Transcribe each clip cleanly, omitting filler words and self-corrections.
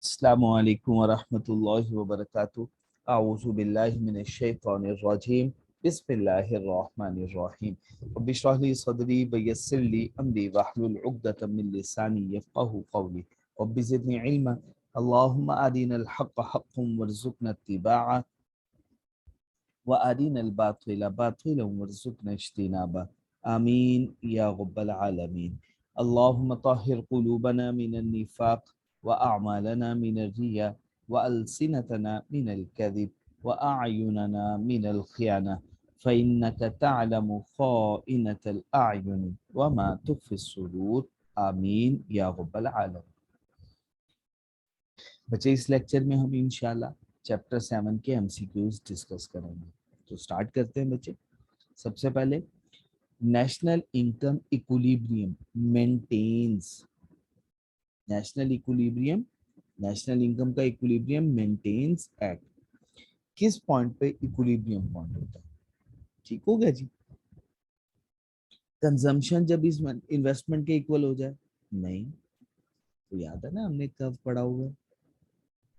अस्सलामुअलैकुम वरहमतुल्लाहि वबरकातुहू। अऊज़ु बिल्लाहि मिनश शैतानिर रजीम। बिस्मिल्लाहिर रहमानिर रहीम। रब्बि इश्रह ली सदरी व यस्सिर ली अमरी वहलुल उक़दतम मिन लिसानी यफ़क़हू क़ौली। रब्बि ज़िदनी इल्मा। अल्लाहुम्मा अरिनल हक़्क़ हक़्क़न वरज़ुक़ना इत्तिबाअह व अरिनल बातिला बातिलन वरज़ुक़ना इज्तिनाबा। आमीन या रब्बल आलमीन। अल्लाहुम्मा तहिर क़ुलूबना मिनन निफ़ाक़ व अअमालना मिनर रिया व अलसिनतना मिनल कज़िब व अअयुनना मिनल ख़ियाना फ़इन्नका तअलमु ख़ाइनतल अअयुनि व मा तुख़फ़िस सुदूर। आमीन या रब्बल आलमीन। बच्चे, इस लेक्चर में हम इंशाल्लाह चैप्टर 7 के एमसीक्यूज डिस्कस करेंगे। तो स्टार्ट करते हैं बच्चे। सबसे पहले, national income equilibrium maintains. National equilibrium, national income का इक्विलिब्रियम मेंटेन्स एट किस पॉइंट पे इक्विलिब्रियम पॉइंट होता है? ठीक हो गया जी। कंजम्पशन जब इस इन्वेस्टमेंट के इक्वल हो जाए? नहीं। तो याद है ना, हमने कर्व पढ़ा हुआ है।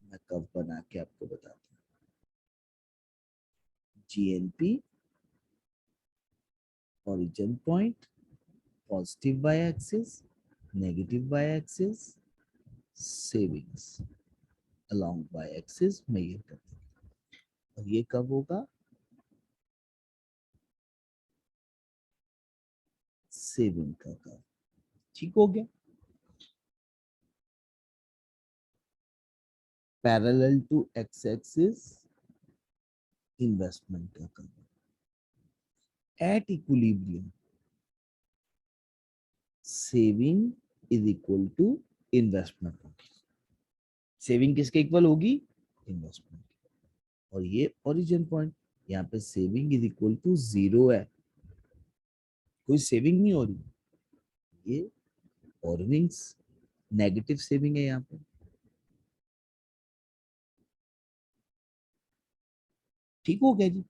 मैं कर्व बना के आपको बताता हूँ। GNP origin point, positive y-axis, negative y-axis, savings along y-axis measure करते हैं। और ये कब होगा? सेविंग का कर्व। ठीक हो गया। Parallel to X axis investment का curve. At equilibrium saving is equal to investment. Saving किसके इक्वल होगी? इन्वेस्टमेंट। और ये ओरिजिन पॉइंट, यहाँ पे सेविंग इज इक्वल टू 0 है, कोई सेविंग नहीं हो रही। ये बोरोविंग्स, नेगेटिव सेविंग है यहाँ पे। ठीक हो गया जी।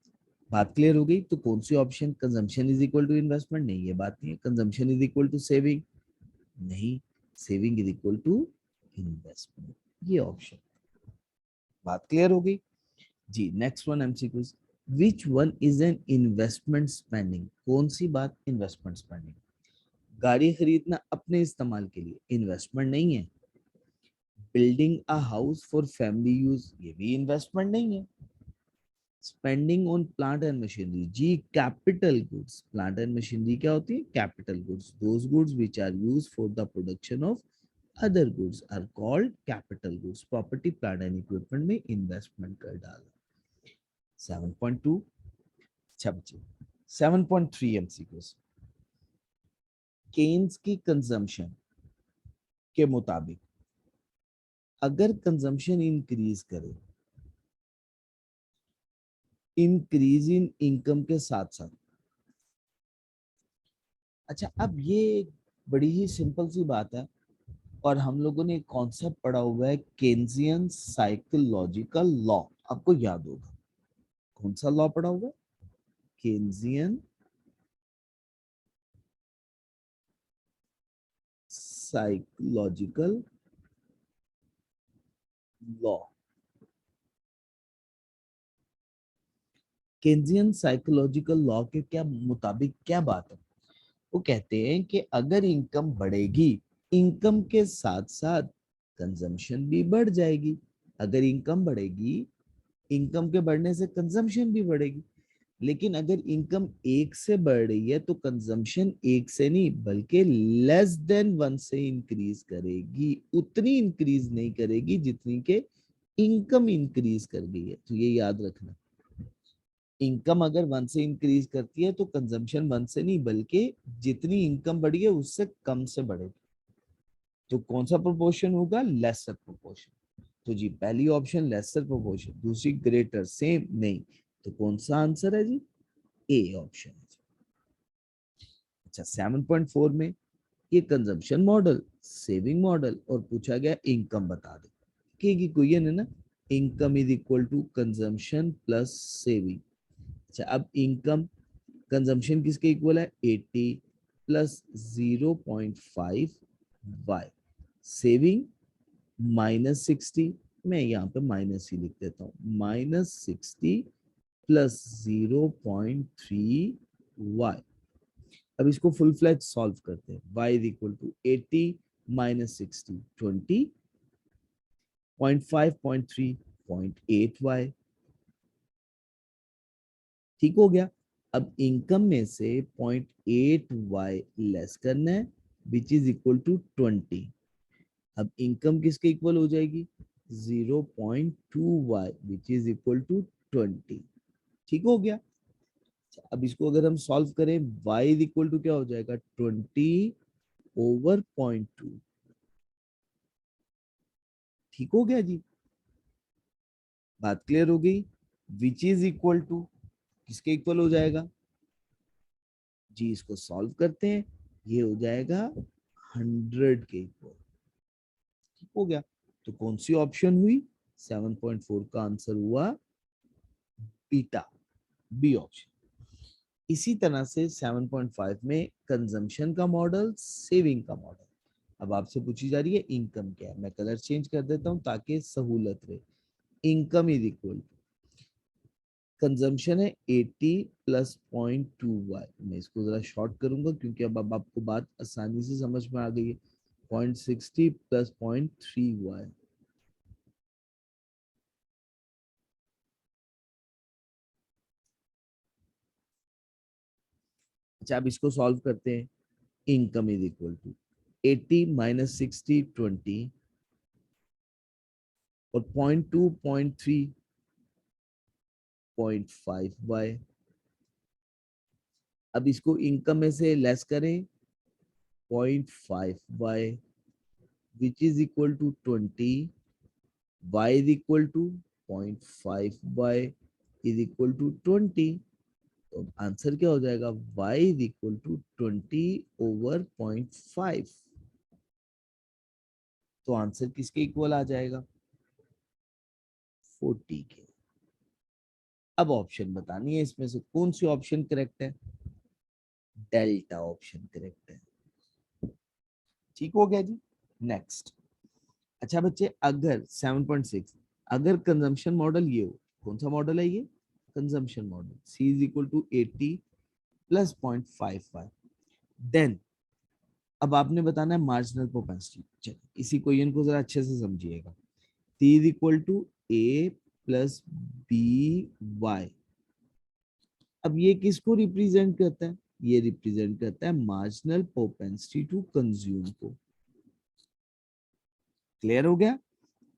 बात क्लियर हो गई। तो कौन सी option? Consumption is equal to investment? नहीं, ये बात नहीं है। Consumption is equal to saving? नहीं, saving is equal to investment, ये ऑप्शन। बात क्लियर हो गई जी। Next one MCQ. Which one is an investment spending? कौन सी बात इन्वेस्टमेंट स्पेंडिंग? गाड़ी खरीदना अपने इस्तेमाल के लिए इन्वेस्टमेंट नहीं है। Building a house for family use, ये भी इन्वेस्टमेंट नहीं है। Spending on plant and machinery, जी capital goods. Plant and machinery क्या होती है? Capital goods. Those goods which are use for the production of other goods are called capital goods. Property, plant and equipment में investment कर डाला। 7.2। अच्छा बच्चे, 7.3 MCQs. Keynes की कंजम्पशन के मुताबिक अगर कंजम्पशन इंक्रीज करे, इंक्रीज इन इनकम के साथ साथ। अच्छा, अब ये बड़ी ही सिंपल सी बात है, और हम लोगों ने एक कॉन्सेप्ट पढ़ा हुआ है, केन्जियन साइकोलॉजिकल लॉ। आपको याद होगा कौन सा लॉ पढ़ा हुआ है? Keynesian psychological law. Keynesian psychological law के क्या मुताबिक क्या बात है? वो कहते हैं कि अगर इनकम बढ़ेगी, इनकम के साथ साथ कंजम्पशन भी बढ़ जाएगी। अगर इनकम बढ़ेगी, इनकम के बढ़ने से कंजम्पशन भी बढ़ेगी। लेकिन अगर इनकम 1 से बढ़ रही है तो कंजम्पशन 1 से नहीं बल्कि लेस देन 1 से इंक्रीज करेगी। उतनी इंक्रीज नहीं करेगी जितनी के इनकम इंक्रीज कर गई है। तो ये याद रखना, इनकम अगर 1 से इंक्रीज करती है तो कंजम्पशन 1 से नहीं बल्कि जितनी इनकम बढ़ी है उससे कम से बढ़ेगी। तो कौन सा प्रोपोर्शन होगा? Lesser proportion. तो जी पहली ऑप्शन लेसर प्रोपोर्शन, दूसरी ग्रेटर, सेम नहीं। तो कौन सा आंसर है जी? ए ऑप्शन है। अच्छा, 7.4 में ये कंजम्पशन मॉडल, सेविंग मॉडल, और पूछा गया इनकम बता दे। की क्वेश्चन है ना, income is equal to consumption plus saving. अच्छा, अब इनकम, कंजम्पशन किसके इक्वल है? 80 प्लस 0.5 वाई। सेविंग -60, मैं यहाँ पे माइनस ही लिख देता हूँ, -60 प्लस 0.3y। अब इसको फुल फ्लैज सॉल्व करते हैं। y is equal to 80 minus 60 20, 0.5 0.3 0.8y। ठीक हो गया। अब इनकम में से 0.8y लेस करना है, विच इज इक्वल टू 20। अब इनकम किसके इक्वल हो जाएगी? 0.2y which is equal to 20। ठीक हो गया। अब इसको अगर हम सॉल्व करें, y इज इक्वल टू क्या हो जाएगा? 20 ओवर 0.2। ठीक हो गया जी, बात क्लियर हो गई। विच इज इक्वल टू किसके इक्वल हो जाएगा जी? इसको सॉल्व करते हैं, ये हो जाएगा 100 के इक्वल। ठीक हो गया। तो कौन सी ऑप्शन हुई? 7.4 का आंसर हुआ बीटा, बी ऑप्शन। इसी तरह से 7.5 में कंजम्पशन का मॉडल, सेविंग का मॉडल। अब आपसे पूछी जा रही है इनकम क्या है। मैं कलर चेंज कर देता हूं ताकि सहूलत रहे। इनकम इज इक्वल, कंजम्पशन है 80 प्लस 0.2y। मैं इसको जरा शॉर्ट करूंगा क्योंकि अब आपको बात आसानी से समझ में आ गई है। 0.60 प्लस 0.3y। अच्छा, अब इसको सॉल्व करते हैं। Income is equal to 80 minus 60 20 और 0.2 0.3 0.5y। अब इसको इनकम में से लेस करें, 0.5y which is equal to 20। y is equal to 0.5y is equal to 20। तो आंसर क्या हो जाएगा? y is equal to 20 over 0.5। तो आंसर किसके इक्वल आ जाएगा? 40 के। अब ऑप्शन बतानी है, इसमें से कौन सी ऑप्शन करेक्ट है? डेल्टा ऑप्शन करेक्ट है। ठीक हो गया जी। नेक्स्ट। अच्छा बच्चे, अगर 7.6, अगर कंजम्पशन मॉडल ये हो, कौन सा मॉडल है ये? Consumption model. C is equal to 80 plus 0.55। Then अब आपने बताना है मार्जिनल प्रोपेंसिटी। चलिए इसी क्वेश्चन को जरा अच्छे से समझिएगा। C is equal to A plus BY। अब ये किसको रिप्रेजेंट करता है? ये रिप्रेजेंट करता है मार्जिनल प्रोपेंसिटी टू कंज्यूम को। क्लियर हो गया।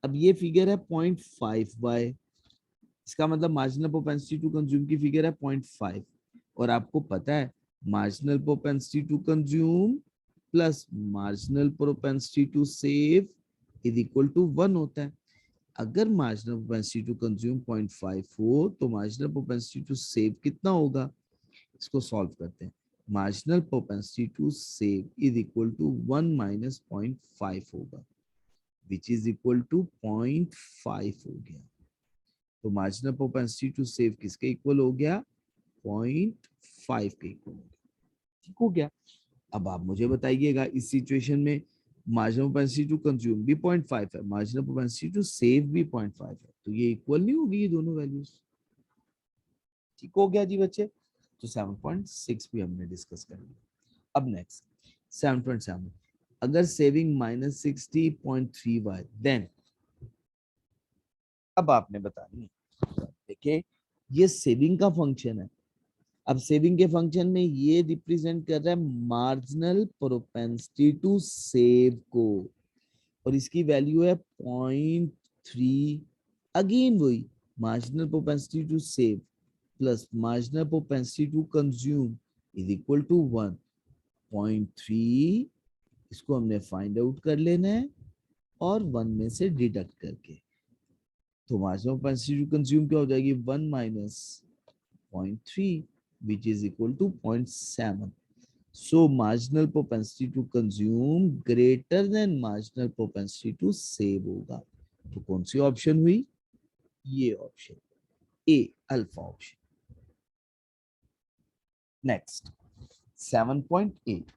अब ये फिगर है 0.5y, इसका मतलब मार्जिनल प्रोपेंसिटी टू कंज्यूम की फिगर है 0.5। और आपको पता है marginal propensity to consume plus marginal propensity to save is equal to 1 होता है। अगर मार्जिनल प्रोपेंसिटी टू कंज्यूम 0.5 हो तो मार्जिनल प्रोपेंसिटी टू सेव कितना होगा? इसको सॉल्व करते हैं। Marginal propensity to save is equal to 1 minus 0.5 होगा, विच इज इक्वल टू 0.5 हो गया। तो मार्जिनल प्रोपेंसिटी टू सेव किसके इक्वल हो गया? 0.5 के इक्वल हो गया। ठीक हो गया। अब आप मुझे बताइएगा इस सिचुएशन में मार्जिनल प्रोपेंसिटी टू कंज्यूम भी 0.5 है, मार्जिनल प्रोपेंसिटी टू सेव भी 0.5 है, तो ये इक्वल नहीं होगी ये दोनों वैल्यूज। ठीक हो गया जी बच्चे। तो 7.6 भी हमने डिस्कस कर लिया। अब नेक्स्ट 7.7, अगर सेविंग -60.3y, देन अब आपने बतानी है। देखिए ये सेविंग का फंक्शन है। अब सेविंग के फंक्शन में ये रिप्रेजेंट कर रहा है मार्जिनल प्रोपेंसिटी टू सेव को, और इसकी वैल्यू है 0.3। अगेन वही marginal propensity to save plus marginal propensity to consume is equal to 1.3। इसको हमने फाइंड आउट कर लेना है और 1 में से डिडक्ट करके। तो मार्जिनल प्रोपेंसिटी टू कंज्यूम क्या हो जाएगी? 1 minus 0.3 which is equal to 0.7. So marginal propensity to consume greater than marginal propensity to save होगा। तो कौन सी ऑप्शन हुई? ये ऑप्शन, ए, अल्फा ऑप्शन। नेक्स्ट 7.8।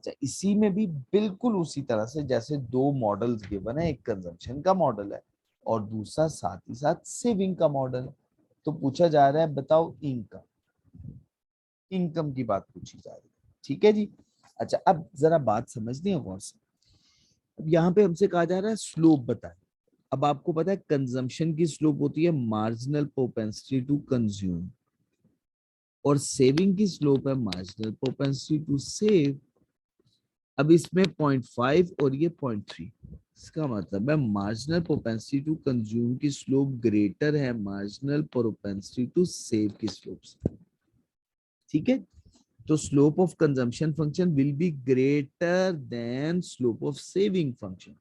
अच्छा, इसी में भी बिल्कुल उसी तरह से जैसे दो मॉडल्स गिवन है, एक कंजम्पशन का मॉडल है और दूसरा साथ ही साथ सेविंग का मॉडल है। तो पूछा जा रहा है बताओ इनकम, इनकम की बात पूछी जा रही है, ठीक है जी। अच्छा, अब जरा बात समझनी है गौर से। अब यहाँ पे हमसे कहा जा रहा है स्लोप बताएं। अब आपको पता है कंजम्पशन की स्लोप होती है मार्जिनल प्रोपेंसिटी टू कंज्यूम और सेविंग की स्लोप है मार्जिनल प्रोपेंसिटी टू सेव। अब इसमें 0.5 और ये 0.3, इसका मतलब है मार्जिनल प्रोपेंसिटी टू कंज्यूम की स्लोप ग्रेटर है मार्जिनल प्रोपेंसिटी टू सेव की स्लोप से, ठीक है। तो slope of consumption function will be greater than slope of saving function.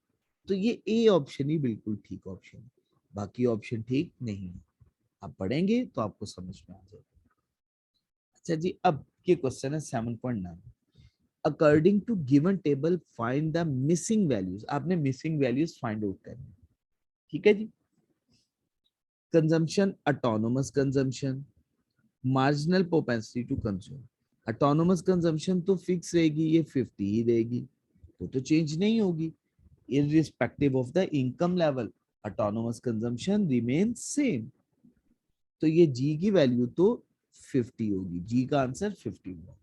तो ये ए ऑप्शन ही बिल्कुल ठीक ऑप्शन है, बाकी ऑप्शन ठीक नहीं है। आप पढ़ेंगे तो आपको समझ में आ जाएगा। अच्छा जी, अब ये क्वेश्चन है 7.9। According to given table find the missing values. आपने मिसिंग वैल्यूज फाइंड आउट करनी, ठीक है जी। Consumption, autonomous consumption, marginal propensity to consume. Autonomous consumption तो फिक्स रहेगी, ये 50 ही रहेगी, वो तो चेंज नहीं होगी। Irrespective of the income level autonomous consumption remain same. तो ये जी की वैल्यू तो 50 होगी, जी का आंसर 50 होगा।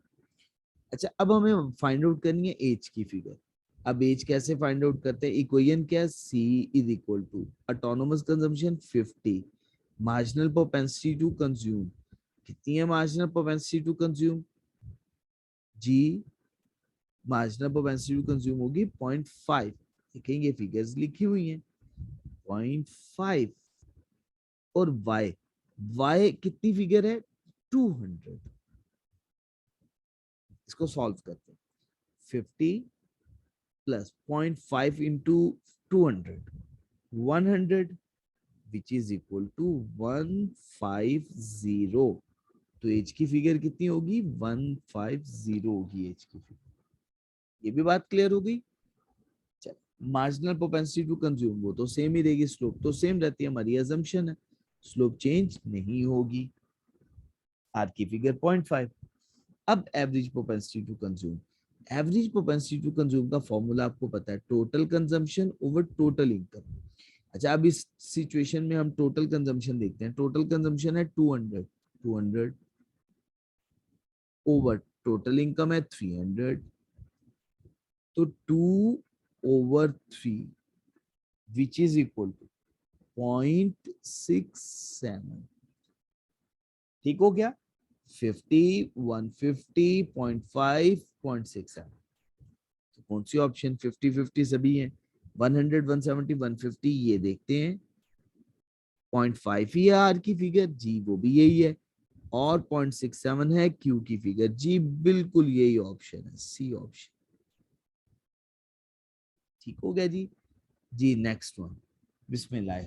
अच्छा, अब हमें फाइंड आउट करनी है एज की फिगर। अब एज कैसे फाइंड आउट करते हैं? इक्वेशन क्या है? C is equal to autonomous consumption 50, marginal propensity to consume. कितनी है मार्जिनल प्रोपेंसिटी टू कंज्यूम? जी, मार्जिनल प्रोपेंसिटी टू कंज्यूम होगी 0.5। देखेंगे फिगर्स लिखी हुई हैं 0.5। और y, y कितनी फिगर है? 200। इसको सॉल्व करते हैं। 50 plus 0.5 into 200, 100, which is equal to 150। तो एज की फिगर कितनी होगी? 150 होगी एज की फिगर। ये भी बात क्लियर हो गई। मार्जिनल प्रोपेंसिटी टू कंज्यूम वो तो सेम ही रहेगी, स्लोप तो सेम रहती है, हमारी अजम्पशन है, स्लोप चेंज नहीं होगी। आर की फिगर 0.5। अब average propensity to consume. Average propensity to consume का फॉर्मूला आपको पता है, total consumption over total income. अच्छा, अब इस सिचुएशन में हम टोटल कंजम्पशन देखते हैं। टोटल कंजम्पशन है 200, 200 ओवर टोटल इनकम है 300, तो 2/3 विच इज इक्वल टू 0.67। ठीक हो गया? 50, 150, 0.5, 0.67। तो कौन सी ऑप्शन? 50-50 सभी है। 100, 170, 150 ये देखते हैं। 0.5 ही है आर की फिगर, जी वो भी यही है, और 0.67 है क्यू की फिगर, जी बिल्कुल यही ऑप्शन है, सी ऑप्शन। ठीक हो गया जी। जी नेक्स्ट वन, बिस्मिल्लाह।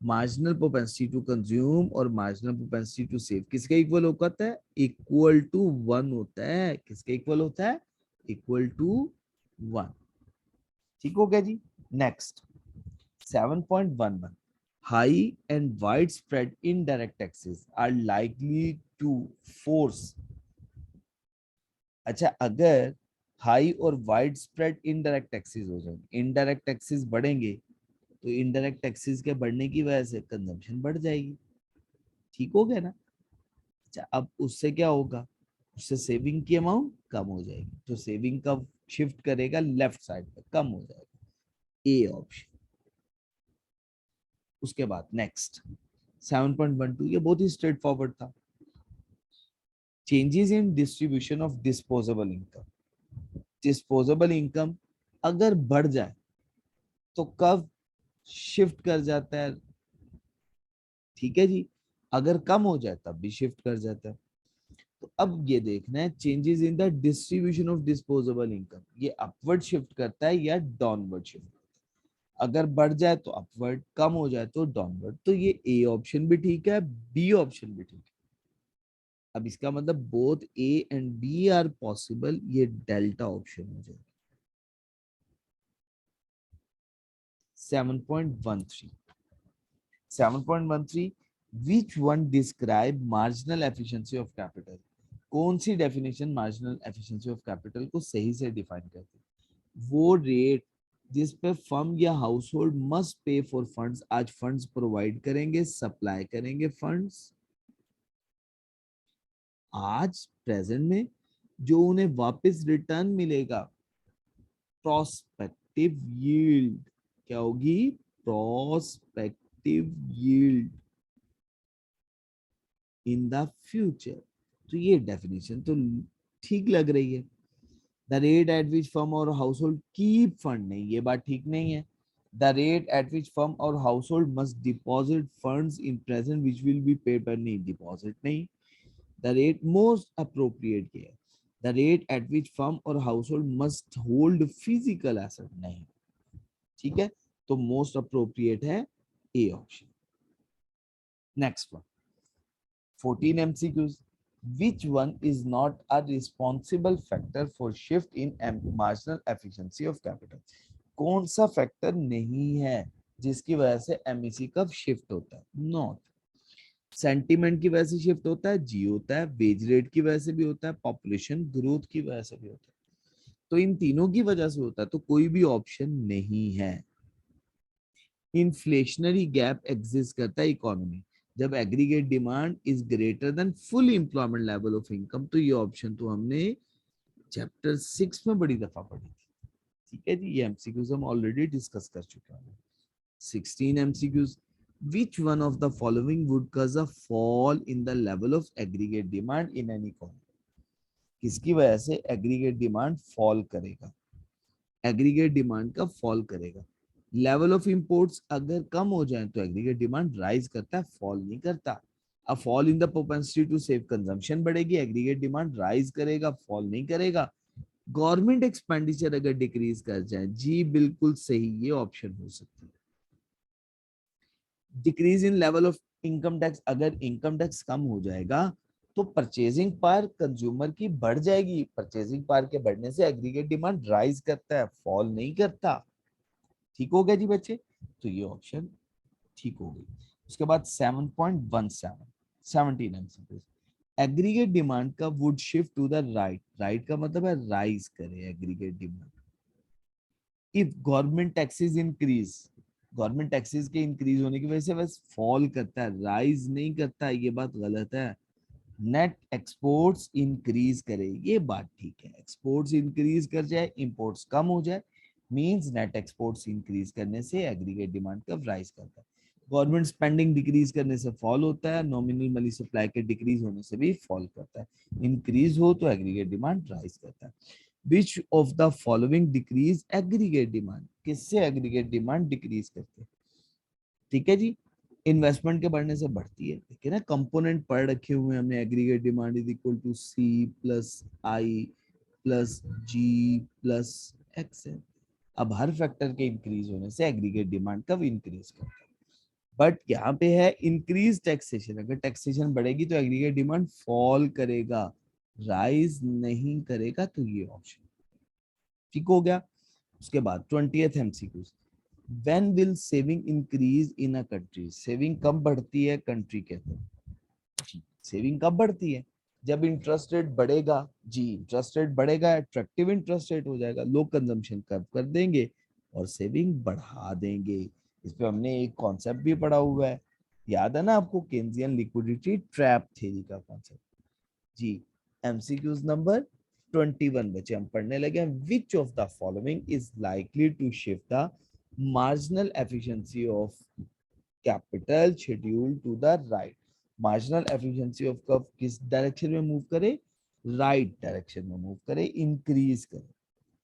मार्जिनल प्रोपेंसिटी टू कंज्यूम और मार्जिनल प्रोपेंसिटी टू सेव किसके इक्वल होता है? इक्वल टू 1 होता है। किसके इक्वल होता है? Equal to 1। ठीक हो गया जी। Next 7.11। High and widespread indirect taxes are likely to force। अच्छा, अगर हाई और वाइड स्प्रेड इनडायरेक्ट टैक्सेस हो जाए, इनडायरेक्ट टैक्सेस बढ़ेंगे, तो इनडायरेक्ट टैक्सेस के बढ़ने की वजह से कंजम्पशन बढ़ जाएगी। ठीक हो गया ना? अच्छा, अब उससे क्या होगा? उससे सेविंग की अमाउंट कम हो जाएगी, तो सेविंग का शिफ्ट करेगा लेफ्ट साइड पे, कम हो जाएगा, ए ऑप्शन। उसके बाद नेक्स्ट 7.12, ये बहुत ही स्ट्रेट फॉरवर्ड था। Changes in distribution of disposable income. Disposable income अगर बढ़ जाए तो कब शिफ्ट कर जाता है? ठीक है जी। अगर कम हो जाए तब भी शिफ्ट कर जाता है। तो अब ये देखना है changes in the distribution of disposable income, ये अपवर्ड शिफ्ट करता है या डाउनवर्ड शिफ्ट। अगर बढ़ जाए तो अपवर्ड, कम हो जाए तो डाउनवर्ड। तो ये ए ऑप्शन भी ठीक है, बी ऑप्शन भी ठीक है। अब इसका मतलब both A and B are possible, ये डेल्टा ऑप्शन हो जाएगा। 7.13। 7.13, which one describe marginal efficiency of capital? कौन सी definition marginal efficiency of capital को सही से डिफाइन करती है? वो रेट जिस पे फर्म या house hold must pay for funds, आज फंड्स प्रोवाइड करेंगे, सप्लाई करेंगे फंड्स, आज प्रेजेंट में जो उन्हें वापस रिटर्न मिलेगा, प्रोस्पेक्टिव यील्ड क्या होगी? Prospective yield in the future. तो ये डेफिनेशन तो ठीक लग रही है। The rate at which firm और हाउस होल्ड कीप फंड, नहीं ये बात ठीक नहीं है। The rate at which firm और household must deposit funds in present which will be paid, पर नहीं, डिपॉजिट नहीं। द रेट मोस्ट अप्रोप्रिएट क्या है? The rate at which firm और household must hold physical asset, नहीं, ठीक है, तो मोस्ट अप्रोप्रिएट है A option. Next one, 14 MCQs. Which one is not a responsible factor for shift in marginal efficiency of capital? कौन सा factor नहीं है जिसकी वजह से एमईसी कब शिफ्ट होता है? नॉट। सेंटीमेंट की वजह से शिफ्ट होता है, जी होता है, वेज रेट की वजह से भी होता है, पॉपुलेशन ग्रोथ की वजह से भी होता है। तो इन तीनों की वजह से होता है, तो कोई भी ऑप्शन नहीं है। इन्फ्लेशनरी गैप एग्जिस्ट करता है इकोनॉमी जब aggregate demand is greater than full employment level of income. तो ये ऑप्शन तो हमने चैप्टर 6 में बड़ी दफा पढ़ी थी, ठीक है जी। ये एमसीक्यूज हम ऑलरेडी डिस्कस कर चुके हैं। 16 MCQs. Which one of the following would cause a fall in the level of aggregate demand in an economy? किसकी वजह से एग्रीगेट डिमांड फॉल करेगा? एग्रीगेट डिमांड का फॉल करेगा। लेवल ऑफ इंपोर्ट्स अगर कम हो जाए तो एग्रीगेट डिमांड राइज करता है, फॉल नहीं करता। A fall in the propensity to save consumption बढ़ेगी, एग्रीगेट डिमांड राइज करेगा, फॉल नहीं करेगा। गवर्नमेंट एक्सपेंडिचर अगर डिक्रीज कर जाए, जी बिल्कुल सही, ये ऑप्शन हो सकती है। Decrease in level of income tax, अगर इनकम टैक्स कम हो जाएगा तो परचेजिंग पावर कंज्यूमर की बढ़ जाएगी, परचेजिंग पावर के बढ़ने से एग्रीगेट डिमांड राइज करता है, फॉल नहीं करता। ठीक हो गया जी बच्चे, तो ये ऑप्शन ठीक हो गई। उसके बाद 7.17 17 एमसीक्यू। एग्रीगेट डिमांड का would shift to the right, right का मतलब है राइज करे aggregate demand. If government taxes increase, government taxes के इंक्रीज होने की वजह से बस फॉल करता है, राइज नहीं करता है, ये बात गलत है। नेट एक्सपोर्ट्स इंक्रीज करे, ये बात ठीक है। एक्सपोर्ट्स इंक्रीज कर जाए, इंपोर्ट्स कम हो जाए, मींस नेट एक्सपोर्ट्स इंक्रीज करने से एग्रीगेट डिमांड का राइज करता है। गवर्नमेंट स्पेंडिंग डिक्रीज करने से फॉल होता है, नॉमिनल मनी सप्लाई के डिक्रीज होने से भी फॉल करता है। इंक्रीज हो तो एग्रीगेट डिमांड राइज करता है। विच of the following decrease aggregate demand, किससे एग्रीगेट डिमांड डिक्रीज करते हैं? ठीक है जी, इन्वेस्टमेंट के बढ़ने से बढ़ती है, ठीक है ना। कंपोनेंट पढ़ रखे हुए हमने, aggregate demand is equal to C plus I plus G plus X है। अब हर फैक्टर के इंक्रीज होने से एग्रीगेट डिमांड कब इंक्रीज करता है? बट यहाँ पे है इंक्रीज टैक्सेशन, अगर टैक्सेशन बढ़ेगी तो एग्रीगेट डिमांड फॉल करेगा, राइज नहीं करेगा, तो ये ऑप्शन ठीक हो गया। उसके बाद 20th MCQ, when will saving increase in a country, saving कब बढ़ती है कंट्री के अंदर? सेविंग कब बढ़ती है? जब इंटरेस्ट रेट बढ़ेगा, जी इंटरेस्ट रेट बढ़ेगा, अट्रैक्टिव इंटरेस्ट रेट हो जाएगा, लोग कंजम्पशन कब कर देंगे और सेविंग बढ़ा देंगे। इस पे हमने एक कॉन्सेप्ट भी पढ़ा हुआ है, याद है ना आपको, केन्जियन लिक्विडिटी ट्रैप थ्योरी का कॉन्सेप्ट। जी, एमसीक्यूज नंबर 21 बचे, हम पढ़ने लगे हैं। Which of the following is likely to shift the marginal efficiency of capital schedule to the right? Marginal efficiency of कब किस डायरेक्शन में मूव करे? राइट डायरेक्शन में मूव करे, इंक्रीज करे,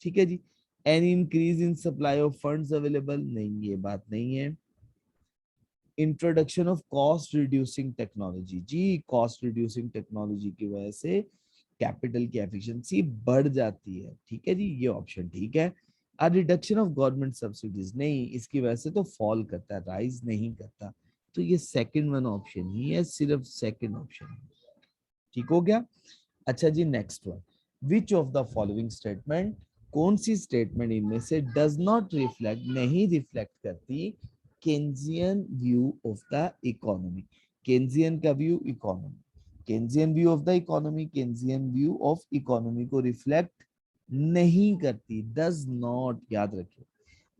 ठीक है जी। Any increase in supply of funds available, नहीं ये बात नहीं है। Introduction of cost reducing technology, ji cost reducing technology की वजह से कैपिटल की एफिशिएंसी बढ़ जाती है, ठीक है जी, ये ऑप्शन ठीक है। A reduction of government subsidies, नहीं इसकी वजह से तो फॉल करता है, राइज नहीं करता, तो ये सेकंड वन ऑप्शन ही है, सिर्फ सेकंड ऑप्शन, ठीक हो गया। अच्छा जी, next one, which of the following statement, कौन सी स्टेटमेंट इनमें से डज नॉट रिफ्लेक्ट, नहीं रिफ्लेक्ट करती Keynesian view of the economy? Keynesian का view economy, Keynesian view of the economy, Keynesian view of economy को रिफ्लेक्ट नहीं करती, डज नॉट, याद रखिए।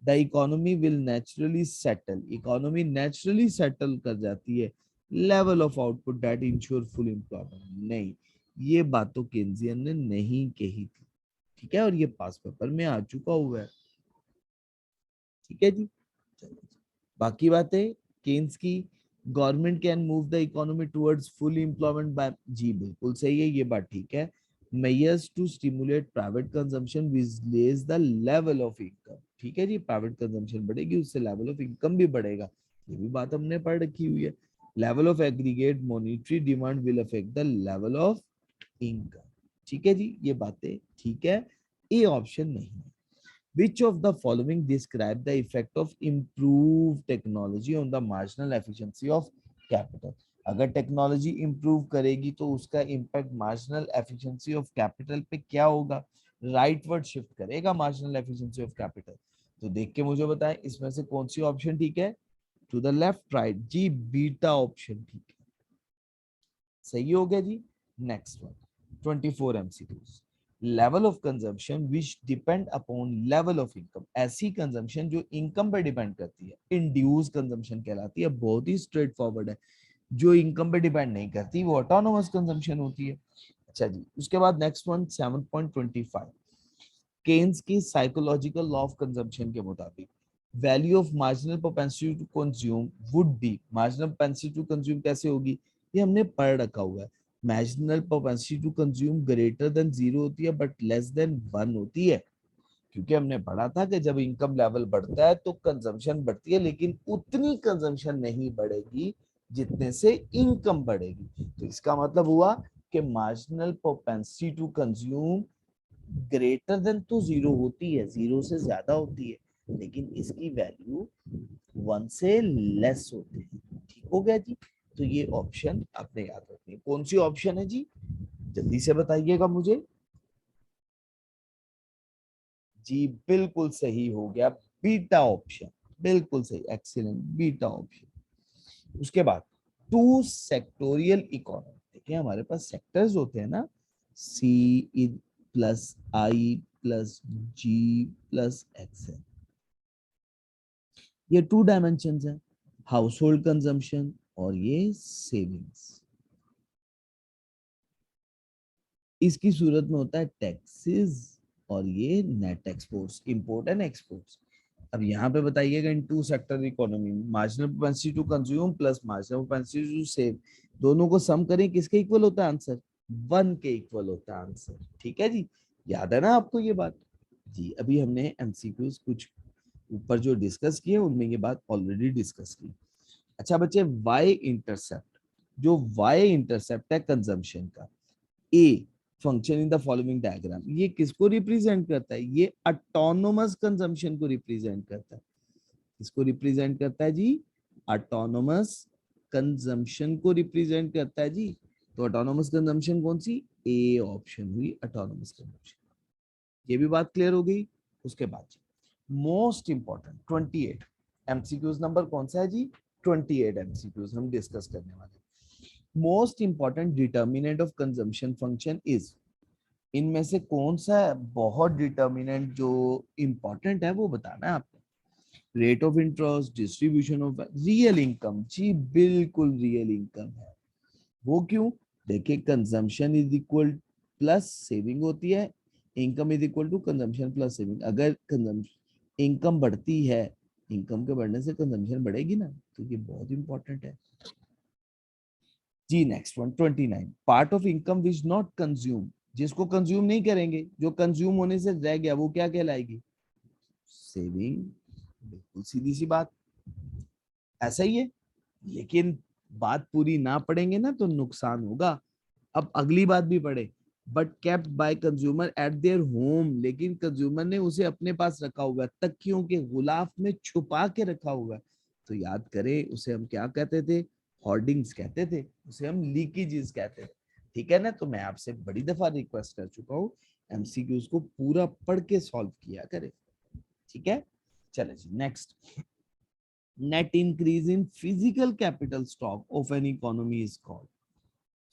The economy will naturally settle, economy naturally settle कर जाती है level of output that ensure full employment, नहीं, ये बात तो केन्जियन ने नहीं कही थी, ठीक है, और ये पास पेपर में आ चुका हुआ है, ठीक है जी। बाकी बातें केन्स की, government can move the economy towards full employment by, जी बिल्कुल सही है, ये बात ठीक है। Measures to stimulate private consumption which raise the level of income, ठीक है जी, प्राइवेट कंजम्पशन बढ़ेगी उससे लेवल ऑफ इनकम भी बढ़ेगा, ये भी बात हमने पढ़ रखी हुई है। Level of aggregate monetary demand will affect the level of income, ठीक है जी, ये बातें ठीक है, ए ऑप्शन नहीं है। Which of the following describe the effect of improved technology on the marginal efficiency of capital? अगर टेक्नोलॉजी इंप्रूव करेगी तो उसका impact marginal efficiency of capital पे क्या होगा, राइटवर्ड शिफ्ट करेगा मार्जिनल एफिशिएंसी ऑफ कैपिटल। तो देख के मुझे बताएं इसमें से कौन सी ऑप्शन ठीक है, टू द लेफ्ट राइट, जी बीटा ऑप्शन ठीक है, सही हो गया जी। Next one 24 MCQs, level of consumption which depend upon level of income, ऐसी कंजम्पशन जो इनकम पर डिपेंड करती है इंड्यूस कंजम्पशन कहलाती है, बहुत ही स्ट्रेट फॉरवर्ड है। जो इनकम पे डिपेंड नहीं करती वो ऑटोनोमस कंजम्पशन होती है। अच्छा जी, उसके बाद नेक्स्ट वन 7.25, केन्स की साइकोलॉजिकल लॉ ऑफ कंजम्पशन के मुताबिक value of marginal propensity to consume would be, marginal propensity to consume कैसे होगी, ये हमने पढ़ रखा हुआ है। Marginal propensity to consume greater than 0 होती है बट लेस देन 1 होती है, क्योंकि हमने पढ़ा था कि जब इनकम लेवल बढ़ता है तो कंजम्पशन बढ़ती है, लेकिन उतनी कंजम्पशन नहीं बढ़ेगी जितने से इनकम बढ़ेगी। तो इसका मतलब हुआ कि marginal propensity to consume greater than तो 0 होती है, 0 से ज्यादा होती है, लेकिन इसकी वैल्यू 1 से लेस होती है, ठीक हो गया जी। तो ये ऑप्शन आपने याद रखनी है, कौन सी ऑप्शन है जी, जल्दी से बताइएगा मुझे। जी बिल्कुल सही हो गया, बीटा ऑप्शन, बिल्कुल सही, एक्सीलेंट, बीटा ऑप्शन। उसके बाद टू सेक्टोरियल इकोनॉमी, देखिए हमारे पास सेक्टर्स होते हैं ना, सी plus I plus G plus X है, ये टू डायमेंशन है, हाउस होल्ड कंजम्पशन और ये सेविंग्स। इसकी सूरत में होता है टैक्सेस और ये net exports, import and exports. अब यहाँ पे बताइएगा in two sector economy, marginal propensity to consume plus marginal propensity to save, दोनों को सम करें किसके इक्वल होता है आंसर, 1 के इक्वल होता है आंसर, ठीक है जी, याद है ना आपको ये बात। जी अभी हमने एमसीक्यूज कुछ ऊपर जो डिस्कस किए उनमें ये बात ऑलरेडी डिस्कस की। अच्छा बच्चे, वाई इंटरसेप्ट, जो वाई इंटरसेप्ट है कंजम्पशन का, a function in the following diagram, ये किसको रिप्रेजेंट करता है, ये ऑटोनोमस कंजम्पशन को रिप्रेजेंट करता है, किसको रिप्रेजेंट करता है जी, ऑटोनोमस कंजम्पशन को रिप्रेजेंट करता है जी। तो ऑटोनोमस कंजम्पशन कौन सी, ए ऑप्शन हुई ऑटोनोमस कंजम्पशन, ये भी बात क्लियर हो गई। उसके बाद मोस्ट इंपॉर्टेंट 28 एमसीक्यूज, नंबर कौन सा है जी, 28 एमसीक्यूज हम डिस्कस करने वाले। Most important determinant of consumption function is, इनमें से कौन सा बहुत डिटर्मिनेंट जो इंपॉर्टेंट है वो बताना है आपको। Rate of interest, distribution of real income, जी बिल्कुल रियल इनकम है, वो क्यों, देखिए consumption is equal plus saving होती है, income is equal to consumption plus saving, अगर कंजम्पशन इनकम बढ़ती है, इनकम के बढ़ने से कंजम्पशन बढ़ेगी ना, तो ये बहुत इंपॉर्टेंट है जी। Next one 29, part of income which not consume, जिसको कंज्यूम नहीं करेंगे, जो कंज्यूम होने से रह गया वो क्या कहलाएगी, सेविंग, बिल्कुल सीधी सी बात, ऐसा ही है, लेकिन बात पूरी ना पढ़ेंगे ना तो नुकसान होगा। अब अगली बात भी पढ़े, but kept by consumer eight their home, लेकिन कंज्यूमर ने उसे अपने पास रखा हुआ है, तकियों के गुलाफ में छुपा के रखा हुआ है, तो याद करें उसे हम क्या कहते थे, होर्डिंग्स कहते थे, उसे हम लीकेजेस कहते थे, ठीक है ना। तो मैं आपसे बड़ी दफा रिक्वेस्ट कर चुका हूँ एमसीक्यूज को पूरा पढ़ के सॉल्व किया करे, ठीक है। चले जी next, net increase in physical capital stock of an economy is called,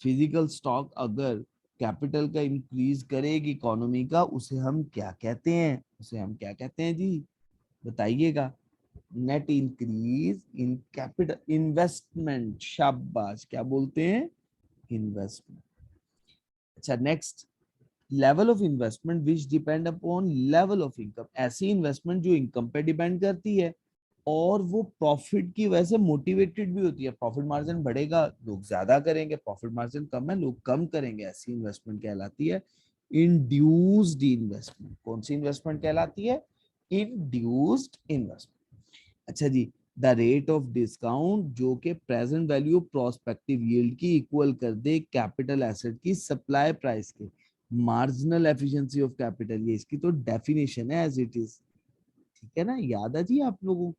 physical stock अगर कैपिटल का इंक्रीज करेगी इकोनॉमी का, उसे हम क्या कहते हैं? उसे हम क्या कहते हैं जी, बताइएगा। Net increase in capital, investment, शाबाश, क्या बोलते हैं? इन्वेस्टमेंट। अच्छा next, level of investment which depend upon level of income. ऐसी इन्वेस्टमेंट जो इनकम पे डिपेंड करती है और वो प्रॉफिट की वजह से मोटिवेटेड भी होती है। प्रॉफिट मार्जिन बढ़ेगा, लोग ज्यादा करेंगे, प्रॉफिट मार्जिन कम है, लोग कम करेंगे। ऐसी इन्वेस्टमेंट कहलाती है इंड्यूस्ड इन्वेस्टमेंट। कौन सी इन्वेस्टमेंट कहलाती है? Induced investment. अच्छा जी, द रेट ऑफ डिस्काउंट जो कि प्रेजेंट वैल्यू प्रोस्पेक्टिव यील्ड की इक्वल कर दे कैपिटल एसेट की सप्लाई प्राइस के। मार्जिनल एफिशिएंसी ऑफ कैपिटल, ये इसकी तो डेफिनेशन है एज इट इज। ठीक है ना, याद है जी आप लोगों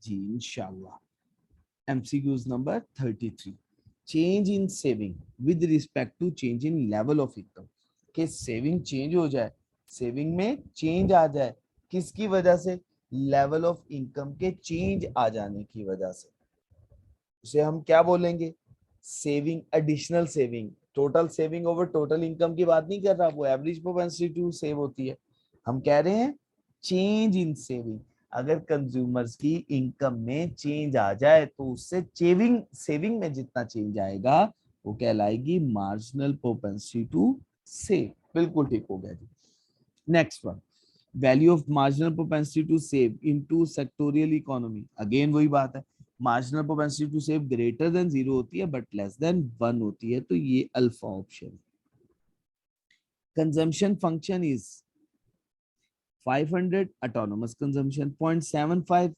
जी इंशाल्लाह। MCQs number 33, change in saving with respect to change in level of income. कि सेविंग चेंज हो जाए, सेविंग में चेंज आ जाए, किसकी वजह से? लेवल ऑफ इनकम के चेंज आ जाने की वजह से, उसे हम क्या बोलेंगे? Saving, additional saving. Total saving over total income की बात नहीं कर रहा, वो एवरेज प्रोपेंसिटी टू सेव होती है। हम कह रहे हैं चेंज इन सेविंग। अगर कंज्यूमर्स की इनकम में चेंज आ जाए तो उससे सेविंग, सेविंग में जितना चेंज आएगा वो कहलाएगी मार्जिनल प्रोपेंसिटी टू सेव। बिल्कुल ठीक हो गया जी। Next one, value of marginal propensity to save into sectorial economy. Again वही बात है, marginal propensity to save greater than 0 होती है बट लेस देन 1 होती है, तो ये alpha option. Consumption function is 500, autonomous consumption 0.75,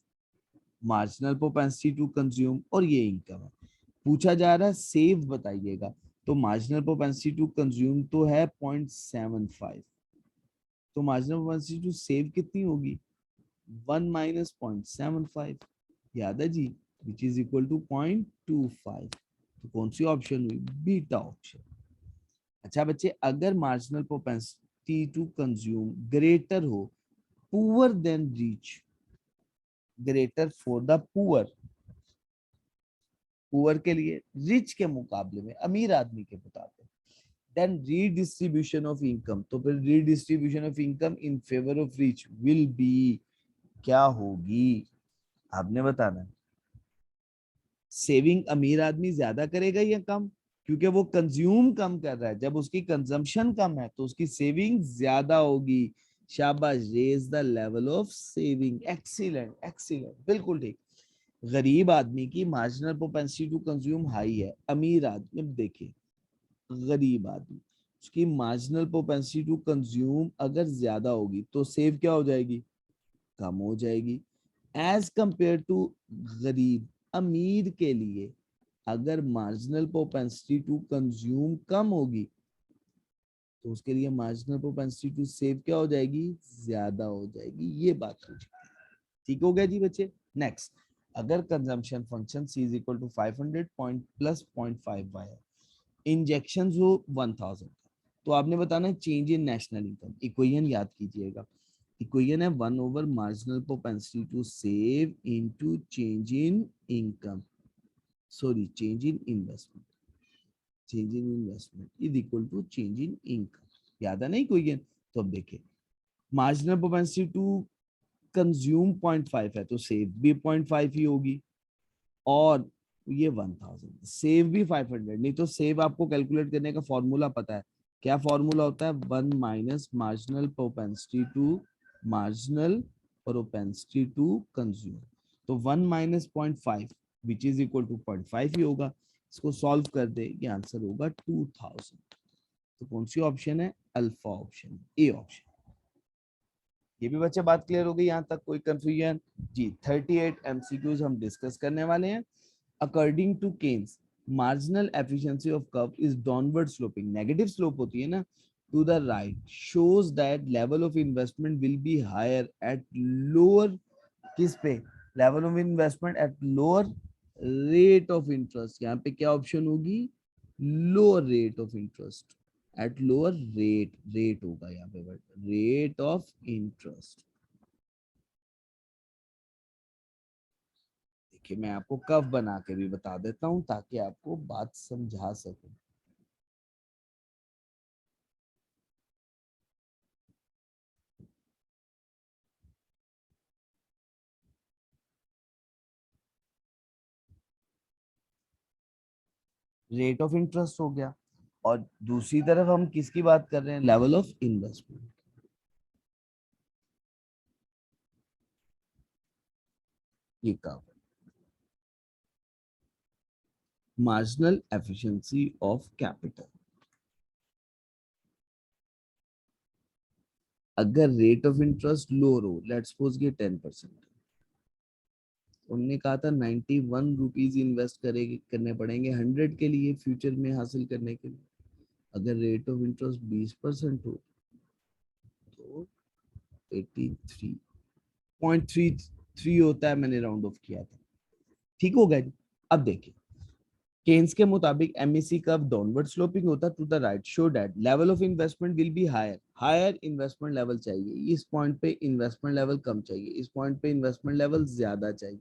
marginal propensity to consume, और ये इनकम है। पूछा जा रहा है सेव बताइएगा, तो मार्जिनल प्रोपेंसिटी टू कंज्यूम तो है 0.75, तो मार्जिनल प्रोपेंसिटी टू सेव कितनी होगी? 1 माइनस 0.75, याद है जी, विच इज इक्वल टू 0.25। तो कौन सी ऑप्शन हुई? Beta option. अच्छा बच्चे, अगर marginal propensity to consume greater हो, poor than rich, greater for the poor, poor के लिए, रिच के मुकाबले में, अमीर आदमी के मुताबिक, देन रीडिस्ट्रीब्यूशन ऑफ इनकम, तो फिर redistribution of income in favour of rich will be, क्या होगी? आपने बताना है। सेविंग अमीर आदमी ज्यादा करेगा या कम? क्योंकि वो कंज्यूम कम कर रहा है, जब उसकी कंजम्पशन कम है तो उसकी सेविंग ज्यादा होगी। शाबाश, raise the level of saving. Excellent excellent, बिल्कुल ठीक। गरीब आदमी की marginal propensity to consume high है, अमीर आदमी, देखिए गरीब आदमी, उसकी मार्जिनल प्रोपेंसिटी टू कंज्यूम अगर ज्यादा होगी तो सेव क्या हो जाएगी? कम हो जाएगी। एज कंपेयर टू गरीब, अमीर के लिए अगर मार्जिनल प्रोपेंसिटी टू कंज्यूम कम होगी तो उसके लिए मार्जिनल प्रोपेंसिटी टू सेव क्या हो जाएगी? ज्यादा हो जाएगी। ये बात पूछी, ठीक हो गया जी बच्चे। नेक्स्ट, अगर consumption function c is equal to 500 point plus 0.5y है, इंजेक्शन हो 1000, तो आपने बताना है change in national income. Equation याद कीजिएगा, इक्वेशन है 1 over marginal propensity to save into change in income, sorry change in investment, change in investment is equal to change in income. याद है ना इक्वेशन? तो अब देखिए, मार्जिनल प्रोपेंसिटी टू कंज्यूम 0.5 है तो सेव भी 0.5 ही होगी, और ये 1000, सेव भी 500। नहीं तो सेव आपको कैलकुलेट करने का फॉर्मूला पता है, क्या फॉर्मूला होता है? 1 minus marginal propensity to, marginal propensity to consume, तो 1 minus 0.5 which is equal to 0.5 ही होगा। इसको सॉल्व कर दे, ये आंसर होगा 2000। तो कौन सी ऑप्शन है? Alpha option, A option. ये भी बच्चे बात क्लियर हो गई यहाँ तक? कोई कंफ्यूजन जी? 38 एमसीक्यूज हम डिस्कस करने वाले हैं। According to Keynes, marginal efficiency of curve is downward sloping, negative slope होती है ना, to the right, shows that level of investment will be higher at lower, किस पे? Level of investment at lower rate of interest. यहाँ पे क्या option होगी? Lower rate of interest, at lower rate, rate होगा यहाँ पे, बट रेट ऑफ इंटरेस्ट। देखिए मैं आपको कर्व बना के भी बता देता हूं ताकि आपको बात समझा सकूं। रेट ऑफ इंटरेस्ट हो गया और दूसरी तरफ हम किसकी बात कर रहे हैं, लेवल ऑफ इन्वेस्टमेंट। ये curve marginal efficiency of capital. अगर रेट ऑफ इंटरेस्ट लोअर हो, लेट्स सपोज कि 10%, उनने कहा था 91 रुपीज इन्वेस्ट करेंगे करने पड़ेंगे 100 के लिए फ्यूचर में हासिल करने के लिए। अगर रेट ऑफ इंटरेस्ट 20% हो तो 83.33 होता है, मैंने राउंड ऑफ किया था। ठीक हो गया जी। अब देखिए केन्स के मुताबिक एमएसी कर्व डाउनवर्ड स्लोपिंग होता to the right, show that level of investment will be higher. Higher investment level चाहिए, इस पॉइंट पे इन्वेस्टमेंट लेवल कम चाहिए, इस पॉइंट पे इन्वेस्टमेंट लेवल ज्यादा चाहिए।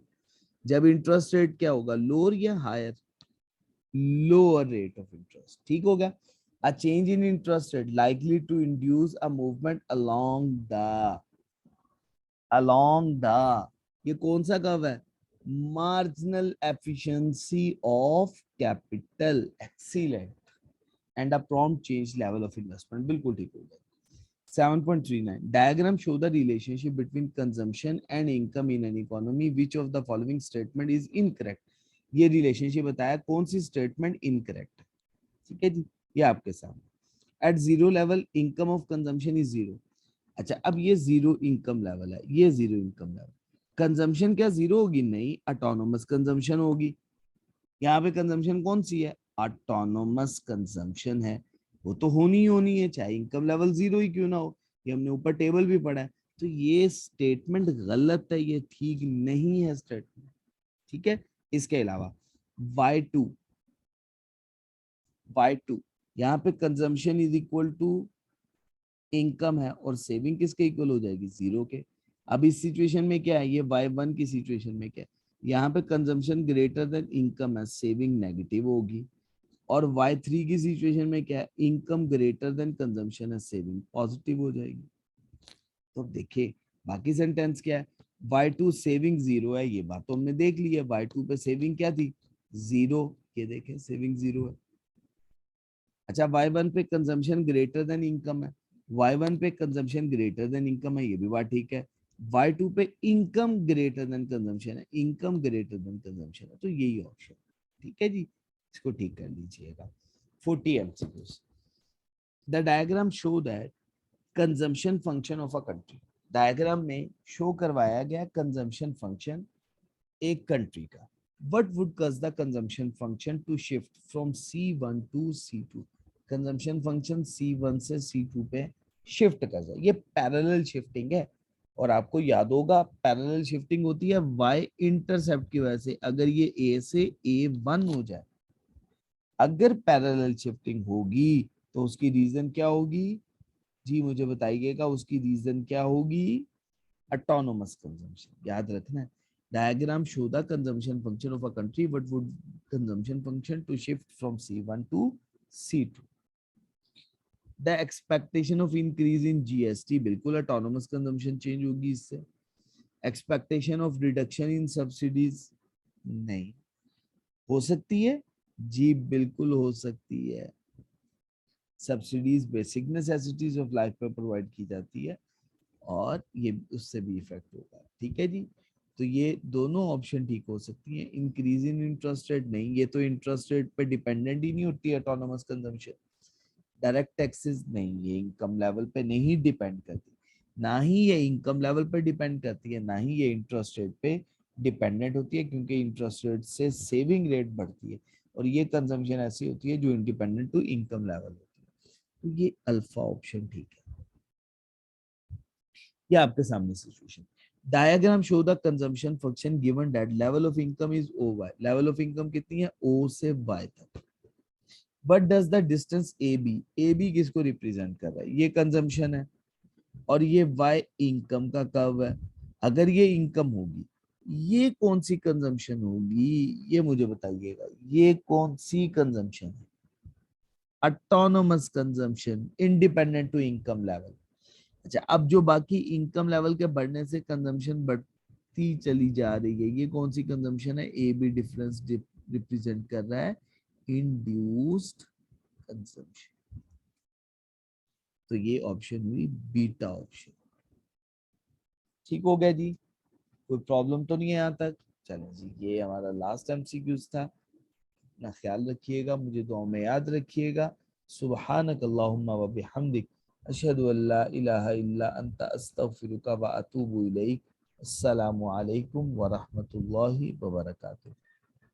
जब इंटरेस्ट रेट क्या होगा, लोअर या higher, lower rate of interest. ठीक होगा। A change in interest rate likely to induce a movement along the ये कौन सा कर्व है, marginal efficiency of capital, excellent, and a prompt change level of investment. बिल्कुल ठीक होगा। 7.39 diagram show the relationship between consumption and income in an economy, which of the following statement is incorrect। ये relationship बताया, कौन सी statement incorrect है। ठीक है जी, ये आपके सामने। At zero level income of consumption is zero. अच्छा अब ये जीरो इनकम लेवल है, ये जीरो इनकम लेवल, कंजम्पशन क्या जीरो होगी, नहीं, ऑटोनोमस कंजम्पशन होगी। यहाँ पे कंजम्पशन कौन सी है, ऑटोनोमस कंजम्पशन है, वो तो होनी है चाहे इनकम लेवल जीरो ही क्यों ना हो। ये हमने ऊपर टेबल भी पढ़ा है। तो ये स्टेटमेंट गलत है, ये ठीक नहीं है स्टेटमेंट। ठीक है। इसके अलावा Y2 Y2 यहाँ पे consumption is equal to income है और सेविंग किसके इक्वल हो जाएगी, जीरो के। अब इस सिचुएशन में क्या है, ये Y1 की सिचुएशन में क्या है, यहाँ पे कंजम्पशन ग्रेटर देन इनकम है, सेविंग नेगेटिव होगी। और Y3 की सिचुएशन में क्या है, इनकम ग्रेटर देन कंजम्पशन है, सेविंग पॉजिटिव हो जाएगी। तो अब देखिए बाकी सेंटेंस क्या है, Y2 सेविंग जीरो है, ये बात तो हमने देख ली है। Y2 पे सेविंग क्या थी, जीरो, ये देखें सेविंग जीरो है। अच्छा Y1 पे कंजम्पशन ग्रेटर देन इनकम है, Y1 पे कंजम्पशन ग्रेटर देन इनकम है, ये भी बात ठीक है। Y2 पे इनकम ग्रेटर देन कंजम्पशन है, इनकम ग्रेटर देन कंजम्पशन है, तो यही ऑप्शन। ठीक है जी, इसको ठीक कर लीजिएगा। 40 MCQs। The diagram show that consumption function of a country. Diagram में शो करवाया गया कंजम्पशन फंक्शन एक कंट्री का। What would cause the consumption function to shift from C1 to C2? Consumption function C1 से C2 पे shift कर जाए, ये पैरेलल शिफ्टिंग है। और आपको याद होगा पैरेलल शिफ्टिंग होती है y इंटरसेप्ट की वजह से। अगर ये A से A1 हो जाए, अगर पैरेलल शिफ्टिंग होगी तो उसकी रीजन क्या होगी जी, मुझे बताइएगा उसकी रीजन क्या होगी, autonomous consumption। याद रखना है। Diagram show the consumption function of a country, what would consumption function to shift from C1 to C2। The expectation of increase in GST, बिल्कुल ऑटोनोमस कंजम्पशन चेंज होगी इससे। Expectation of reduction in subsidies, नहीं। हो सकती है जी, बिल्कुल हो सकती है। Subsidies basic necessities of life पर प्रोवाइड की जाती है और ये उससे भी इफेक्ट होगा। ठीक है जी, तो ये दोनों ऑप्शन ठीक हो सकती हैं। इंक्रीज इन इंटरेस्ट रेट, नहीं, ये तो इंटरेस्ट रेट पे डिपेंडेंट ही नहीं होती ऑटोनोमस कंजम्पशन। डायरेक्ट टैक्सेस, नहीं, ये इनकम लेवल पे नहीं डिपेंड करती, ना ही ये इनकम लेवल पे डिपेंड करती है, ना ही ये इंटरेस्ट रेट पे डिपेंडेंट होती है, क्योंकि इंटरेस्ट रेट से सेविंग रेट बढ़ती है और ये कंजम्पशन ऐसी होती है जो इंडिपेंडेंट टू इनकम लेवल होती है। तो ये अल्फा ऑप्शन ठीक है। ये आपके सामने situation. Diagram show the consumption function given that level of income is O Y. Level of income कितनी है, ओ से वाई तक। But does the distance A B, A B किसको रिप्रेजेंट कर रहा है, ये कंजम्पशन है और ये वाई इनकम का कर्व है। अगर ये इनकम होगी ये कौन सी कंजम्पशन होगी, ये मुझे बताइएगा, ये कौन सी कंजम्पशन है? Autonomous consumption, independent to income level. अच्छा, अब जो बाकी इनकम लेवल के बढ़ने से कंजम्पशन बढ़ती चली जा रही है, ये कौन सी कंजम्पशन है? ए बी डिफरेंस रिप्रेजेंट कर रहा है इंड्यूस्ड कंजम्पशन। तो ये ऑप्शन हुई बीटा ऑप्शन। ठीक हो गया जी, कोई प्रॉब्लम तो नहीं है यहाँ तक? चलो जी, ये हमारा लास्ट एमसीक्यूज था। अपना ख्याल रखिएगा, मुझे दुआ में याद रखिएगा। सुब्हानक अल्लाहुम्मा व बिहम्दिक, अशहदु अल्ला इलाहा इल्ला अंता, अस्तगफिरुका व अतूबु इलैक। अस्सलामु अलैकुम व रहमतुल्लाहि व बरकातुहू।